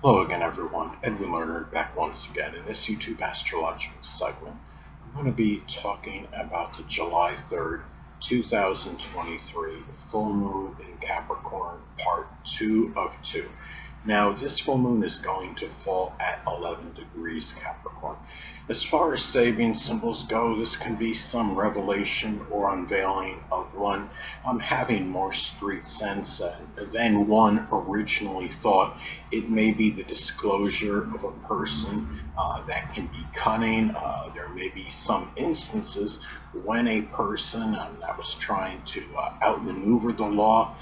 Hello again, everyone. Edwin Learnard back once again in this YouTube astrological segment. I'm going to be talking about the July 3rd, 2023 full moon in Capricorn, part 2 of 2. Now, this full moon is going to fall at 11 degrees Capricorn. As far as saving symbols go, this can be some revelation or unveiling of one having more street sense than one originally thought. It may be the disclosure of a person that can be cunning. There may be some instances when a person that was trying to outmaneuver the law,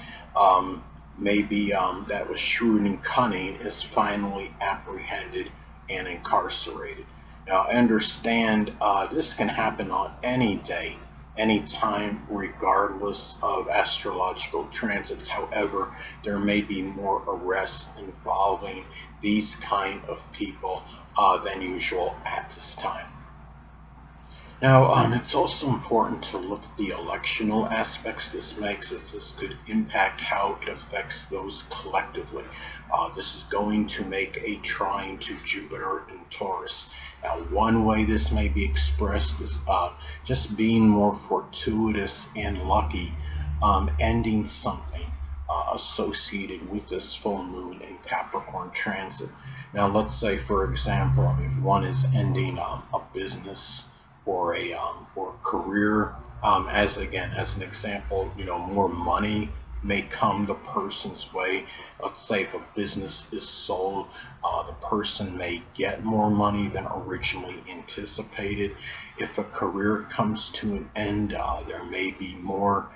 maybe that was shrewd and cunning, is finally apprehended and incarcerated. Now, I understand this can happen on any day, any time, regardless of astrological transits. However, there may be more arrests involving these kind of people than usual at this time. Now, it's also important to look at the electional aspects this makes, as this could impact how it affects those collectively. This is going to make a trine to Jupiter in Taurus. Now, one way this may be expressed is just being more fortuitous and lucky, ending something associated with this full moon in Capricorn transit. Now, let's say, for example, if one is ending a business or a career, as an example, more money may come the person's way. Let's say if a business is sold, the person may get more money than originally anticipated. If a career comes to an end, there may be more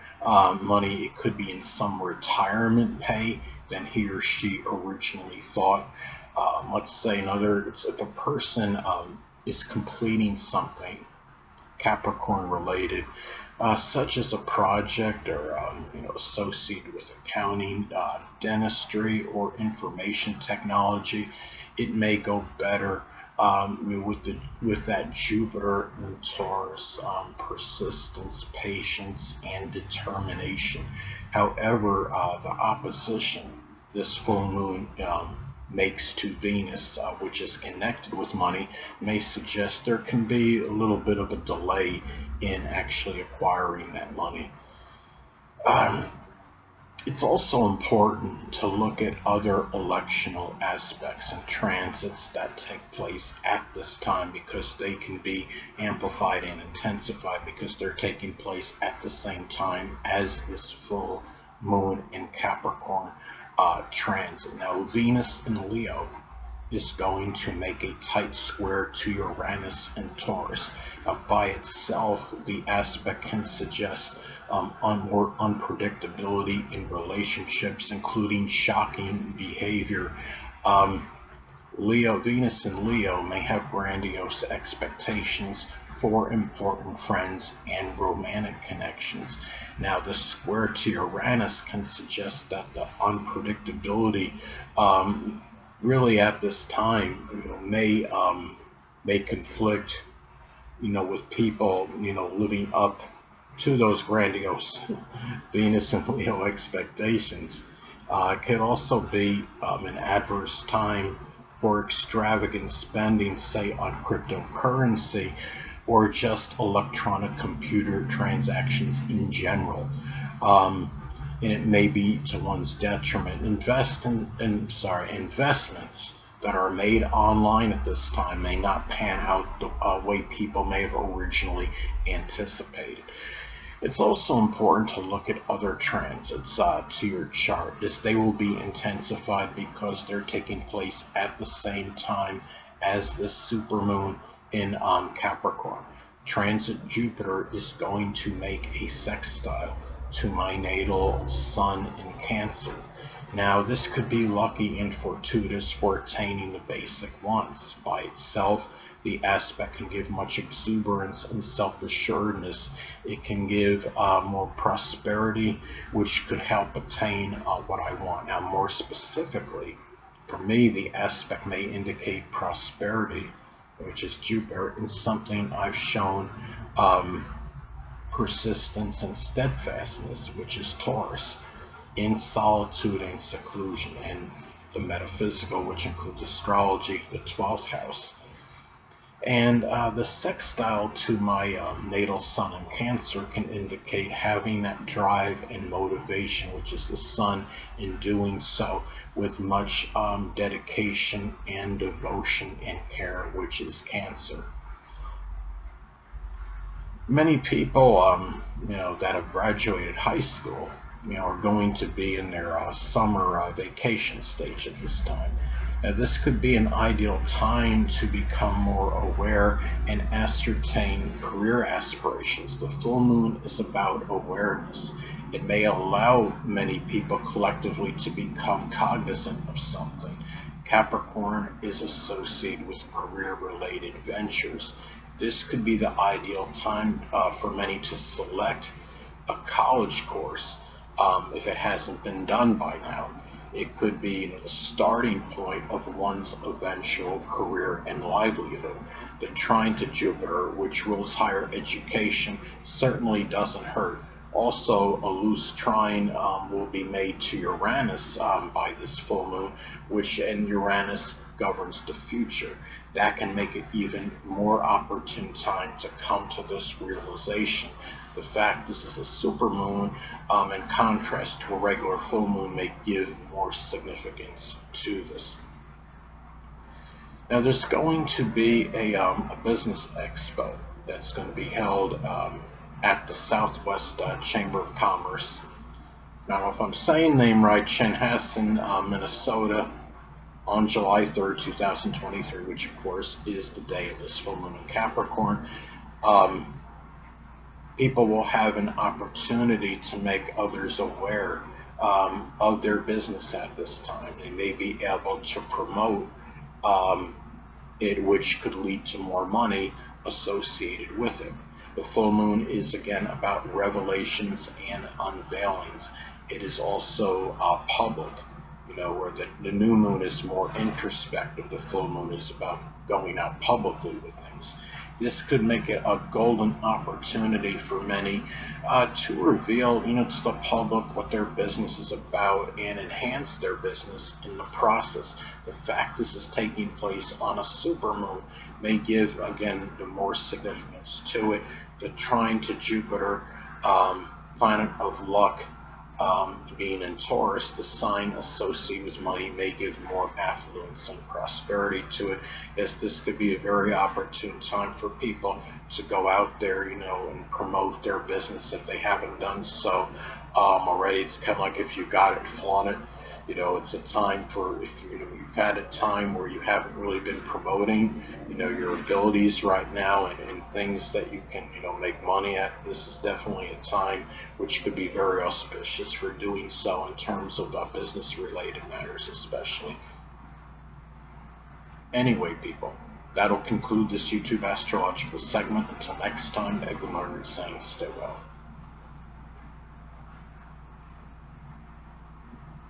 money. It could be in some retirement pay than he or she originally thought. Let's say, in other words, if a person is completing something Capricorn related, such as a project or associated with accounting, dentistry, or information technology, it may go better with that Jupiter in Taurus, persistence, patience, and determination. However, the opposition this full moon makes to Venus, which is connected with money, may suggest there can be a little bit of a delay in actually acquiring that money. It's also important to look at other electional aspects and transits that take place at this time, because they can be amplified and intensified because they're taking place at the same time as this full moon in Capricorn transit. Now, Venus in Leo is going to make a tight square to Uranus and Taurus. Now, by itself, the aspect can suggest more unpredictability in relationships, including shocking behavior. Venus in Leo may have grandiose expectations for important friends and romantic connections. Now, the square to Uranus can suggest that the unpredictability really at this time may conflict with people living up to those grandiose Venus and Leo expectations. It could also be an adverse time for extravagant spending, say on cryptocurrency or just electronic computer transactions in general. And it may be to one's detriment. Investments that are made online at this time may not pan out the way people may have originally anticipated. It's also important to look at other transits to your chart, as they will be intensified because they're taking place at the same time as the supermoon in Capricorn. Transit Jupiter is going to make a sextile to my natal sun in Cancer. Now, this could be lucky and fortuitous for attaining the basic wants. By itself, the aspect can give much exuberance and self-assuredness. It can give more prosperity, which could help attain what I want. Now, more specifically, for me, the aspect may indicate prosperity, which is Jupiter, in something I've shown persistence and steadfastness, which is Taurus. in solitude and seclusion, and the metaphysical, which includes astrology, the 12th house. And the sextile to my natal sun in Cancer can indicate having that drive and motivation, which is the sun, in doing so with much dedication and devotion and care, which is Cancer. Many people, that have graduated high school, are going to be in their summer vacation stage at this time. Now, this could be an ideal time to become more aware and ascertain career aspirations. The full moon is about awareness. It may allow many people collectively to become cognizant of something. Capricorn is associated with career-related ventures. This could be the ideal time for many to select a college course if it hasn't been done by now. It could be the starting point of one's eventual career and livelihood. The trine to Jupiter, which rules higher education, certainly doesn't hurt. Also, a loose trine will be made to Uranus by this full moon, which in Uranus governs the future. That can make it even more opportune time to come to this realization. The fact this is a supermoon, in contrast to a regular full moon, may give more significance to this. Now, there's going to be a business expo that's going to be held at the Southwest Chamber of Commerce. Now, if I'm saying the name right, Chanhassen, Minnesota, on July 3rd, 2023, which of course is the day of this full moon in Capricorn. People will have an opportunity to make others aware of their business at this time. They may be able to promote it, which could lead to more money associated with it. The full moon is again about revelations and unveilings. It is also public, where the new moon is more introspective. The full moon is about going out publicly with things. This could make it a golden opportunity for many to reveal, to the public what their business is about and enhance their business in the process. The fact this is taking place on a supermoon may give, again, the more significance to it. The trine to Jupiter, planet of luck, being in Taurus, the sign associated with money, may give more affluence and prosperity to it, as this could be a very opportune time for people to go out there, and promote their business if they haven't done so already. It's kind of like if you got it, flaunt it. It's a time for, if you've had a time where you haven't really been promoting, your abilities right now and things that you can, make money at. This is definitely a time which could be very auspicious for doing so in terms of business-related matters, especially. Anyway, people, that'll conclude this YouTube astrological segment. Until next time, Edwin Learnard saying stay well.